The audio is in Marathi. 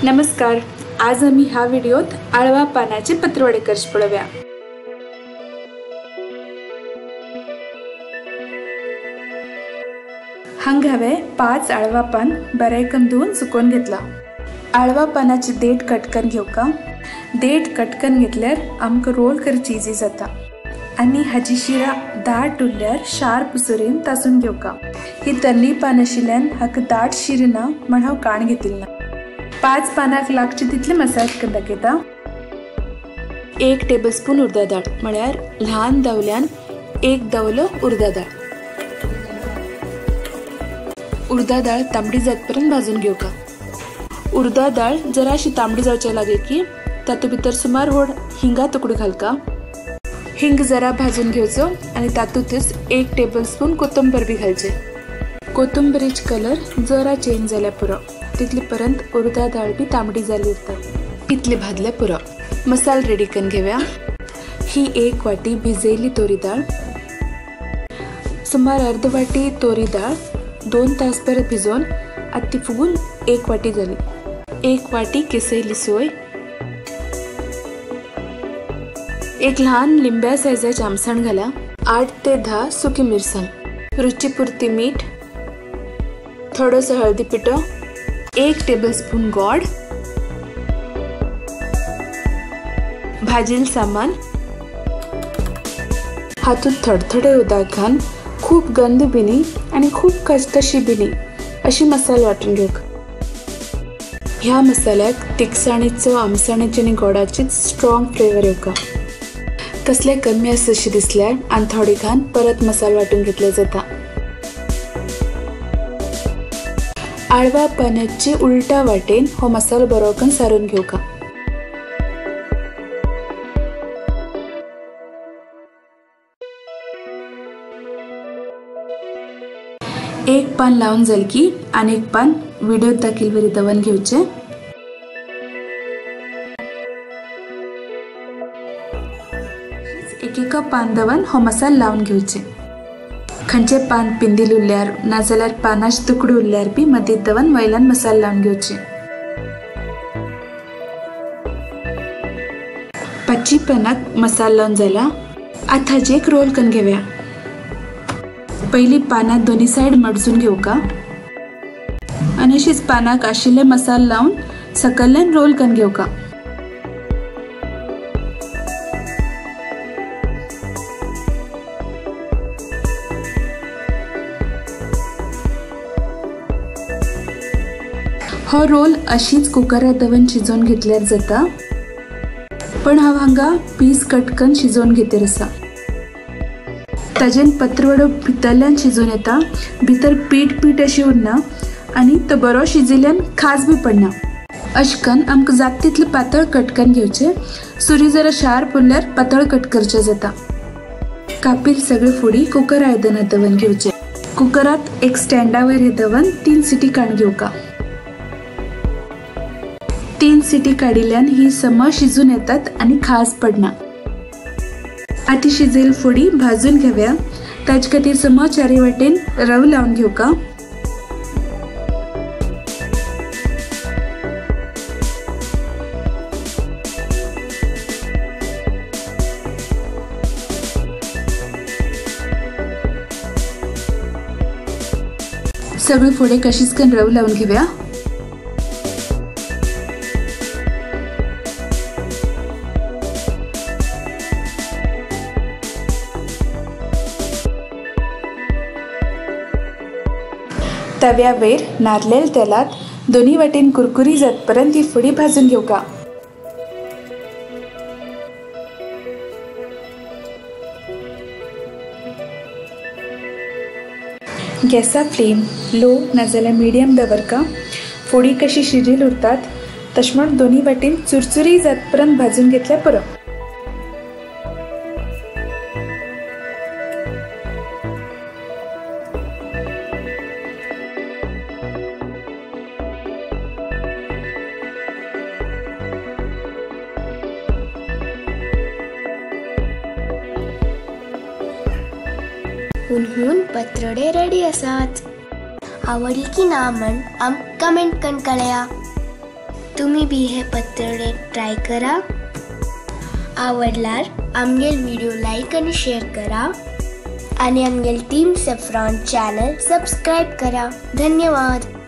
नमस्कार. आज आम्ही ह्या व्हिडिओत आळवा पानाचे पत्रवडे करच पळव्या. हांग हांवे 5 आळवा पान बरेकन धुवन सुकोवन घेतला. आळवा पानाची देठ कटकन घेवका. देठ कटकन घेतल्यार आमकां रोल करची इजी जाता आनी हाजी शिरा दाट उरल्यार शार्प सुरेन तासून घेवका. ही तन्नी पान आशिल्ल्यान हाका दाट शिरना म्हण हांव काण घेतिल्ली ना. 5 पानाक लागचे तितले मसाज करून दाखयता. 1 टेबलस्पून उर्दा दाळ म्हळ्यार ल्हान दवल्यान 1 दवलो उर्दा दाळ. उर्दा दाळ तांबडी जातपर्यंत भाजून घेवका. उर्दा दाळ जराशी तांबडी जावचे लागे की तातूंत भितर सुमार व्हड हिंगा तुकडो घालका. हिंग जरा भाजून घेवचो आनी तातूंतच 1 टेबलस्पून कोथंबर बी घालचे. कोथंबरीच कलर जरा चेंज जाल्यार पुरो. तितले पर्यंत उर्दा दाळ बी तांबडी जाली उरता. इतले भाजले पुरो. मसाला रेडी करून घेवया. ही 1 वाटी भिजयली तोरी दाळ. सुमार अर्ध वाटी तोरी दाळ 2 तास परत भिजोवन आतां ती फुगून 1 वाटी जाली. 1 वाटी किसयली सोय. 1 ल्हान लिंब्या सायजाचें आमसण घाला. 8 ते 10 सुकी मिरसांग, रुचीपुरती मीठ, थोडोसो हळदी पिठो, 1 टेबलस्पून गोड, भाजील सामान. हातूंत थोडे उदक घालून खूब गंध बी न्ही आनी खूब खसखशी बी न्ही अशी मसालो वांटून घेवक. ह्या मसाल्याक तिखसाणीचो, आमसणाची आनी गोडाची स्ट्रॉंग फ्लेवर येवका. कसले कमी आसा अशें दिसल्यार आनी थोडी घालून परत मसालो वांटून घेतले जाता. आळवा पानाची उलटा वाटेन हो मसालो बरो करून सारून घेवका. एक पान लावून जाल की आनी 1 पान व्हिडिओत दाखयले बरी दवन घेवचे. एक पान दवन हो मसालो लावून घेवचे. खंयचे पान पिंदील उरल्यार नाजाल्यार पानाचे तुकडे उरल्यार बी मदीं दवन वयल्यान मसालो लावून घेवचे. 5 पानाक मसालो लावून जाला. आतां हाजे एक रोल करून घेवया. पयली पानाक दोनी सायड मडजून घेवका आनी अशीच पानाक आशिल्ले मसालो लावून सकयल्यान रोल करून घेवका. हो रोल अशीच कुकरात दवन शिजोवन घेतल्यार जाता, पण हांव हांगा पीस कट करून शिजोवन घेतलेर आसा. ताजेन पत्रवडो भितरल्यान शिजून येता. भितर पीठ अशी उरना आनी तो बरो शिजिल्ल्यान खास बी पडना. अशें करून आमकां जाता तितले पातळ कट करून घेवचे. सुरी जरा शार्प उरल्यार पातळ कट करचे जाता. कापील सगळे फोडी कुकर आयदनात दवन घेवचे. कुकरात एक स्टँडा वयर हे दवन 3 सिटी काडून घेवका. 3 सिटी काडिल्ल्यान ही सम शिजून येतात आनी खास पडना. आती शिजेल फोडी भाजून घेवया. ताचे खातीर सम चारी वाटेन रवो लावून घेवका. सगळे फोडे कशीच करून रवो लावून घेवया. तव्यावयर नारळेल तेलात दोन्ही वाटेन कुरकुरी जातपर्यंत ही फोडी भाजून घेवका. गॅसा फ्लेम लो नाजाल्यार मिडियम दवरका. फोडी कशी शिजील उरतात तशें म्हण दोन्ही वाटेन चुरचुरी जातपर्यंत भाजून घेतल्यार पुरो. हुनहुन पत्रवडे रेडी आसात. आवडली की ना म्हण कमेंट करून कळया. तुम्ही बी हे पत्तडे ट्राय करा. आवडल्यार आमगेल व्हिडिओ लाईक आणि शेअर करा आणि आमगेल टीम सॅफ्रॉन चॅनल सबस्क्राईब करा. धन्यवाद.